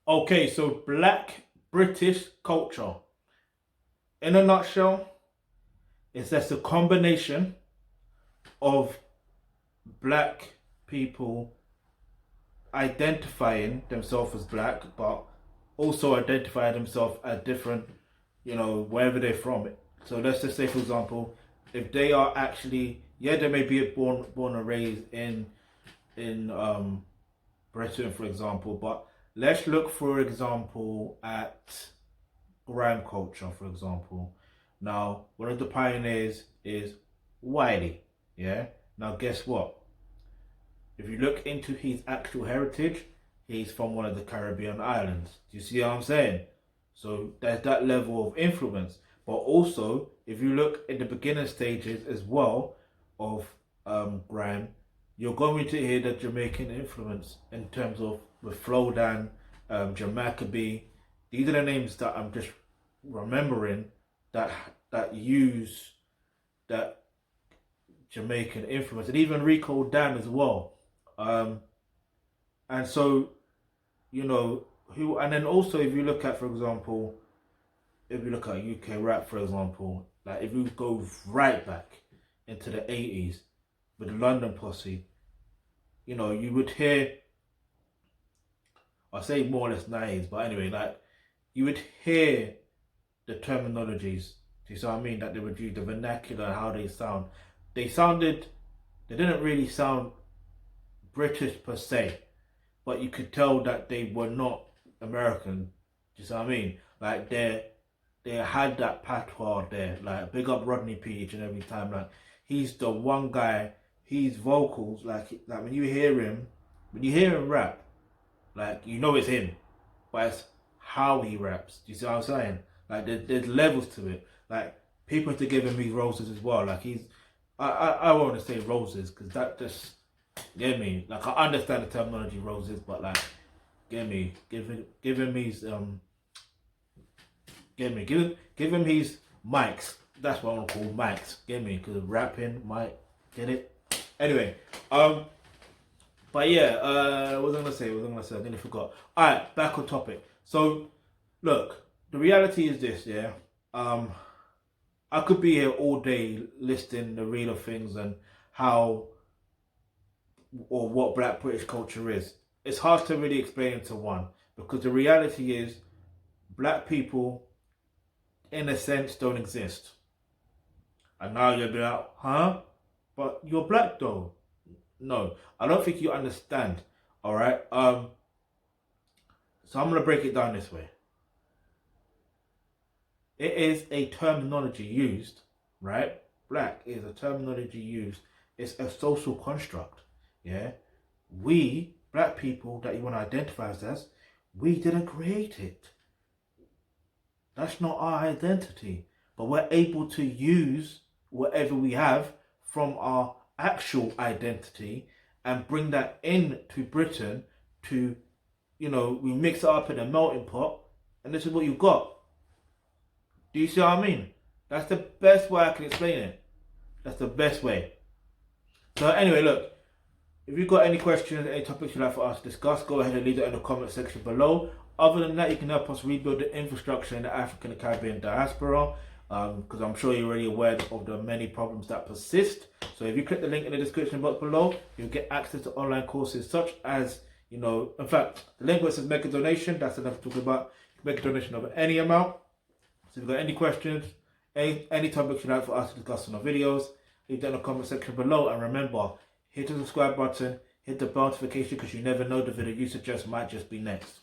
Okay, so black British culture, in a nutshell, is just a combination of black people identifying themselves as black, but also identify themselves as different, wherever they're from. So let's just say, for example, if they are actually, yeah, they may be born and raised in Britain, for example, but let's look, for example, at grime culture, for example. Now, one of the pioneers is Wiley. Yeah. Now, guess what? If you look into his actual heritage, he's from one of the Caribbean islands. Do you see what I'm saying? So there's that level of influence. But also, if you look in the beginning stages as well of grime, you're going to hear the Jamaican influence in terms of with Flowdan, Jamaica B. These are the names that I'm just remembering that use that Jamaican influence, and even Rico Dan as well. Um, and so, who, and then also if you look at, for example, if you look at UK rap, for example, like if you go right back into the 80s with the London Posse, you would hear, I say more or less 90s, but anyway, like you would hear the terminologies. Do you see what I mean? That they would use the vernacular, how they sound. They sounded, they didn't really sound British per se, but you could tell that they were not American. Do you see what I mean? Like they had that patois there. Like big up Rodney P each and every time. Like he's the one guy. His vocals, like when you hear him rap, like you know it's him, but it's how he raps. Do you see what I'm saying? Like there's levels to it. Like people have to give him these roses as well. Like I want to say roses because that just get me. Like I understand the terminology roses, but like get me, give him his get me, give him his mics. That's what I want to call mics. Get me, because rapping mic, get it. Anyway, but yeah, what was I gonna say? I nearly forgot. All right, back on topic. So look, the reality is this, yeah. I could be here all day listing the real things and how or what black British culture is. It's hard to really explain it to one because the reality is black people, in a sense, don't exist. And now you'll be like, huh? But you're black though. No, I don't think you understand. All right. So I'm gonna break it down this way. It is a terminology used, right? Black is a terminology used. It's a social construct. Yeah. We, black people that you want to identify as, we didn't create it. That's not our identity. But we're able to use whatever we have from our actual identity and bring that into Britain to, we mix it up in a melting pot and this is what you've got. Do you see what I mean? That's the best way I can explain it. That's the best way. So anyway, look, if you've got any questions, any topics you'd like for us to discuss, go ahead and leave it in the comment section below. Other than that, you can help us rebuild the infrastructure in the African and Caribbean diaspora, because I'm sure you're already aware of the many problems that persist. So if you click the link in the description box below, you'll get access to online courses such as, in fact, the link where it says make a donation, that's enough to talk about. You can make a donation of any amount. So if you've got any questions, any topics you'd like for us to discuss in our videos, leave that in the comment section below. And remember, hit the subscribe button, hit the bell notification because you never know, the video you suggest might just be next.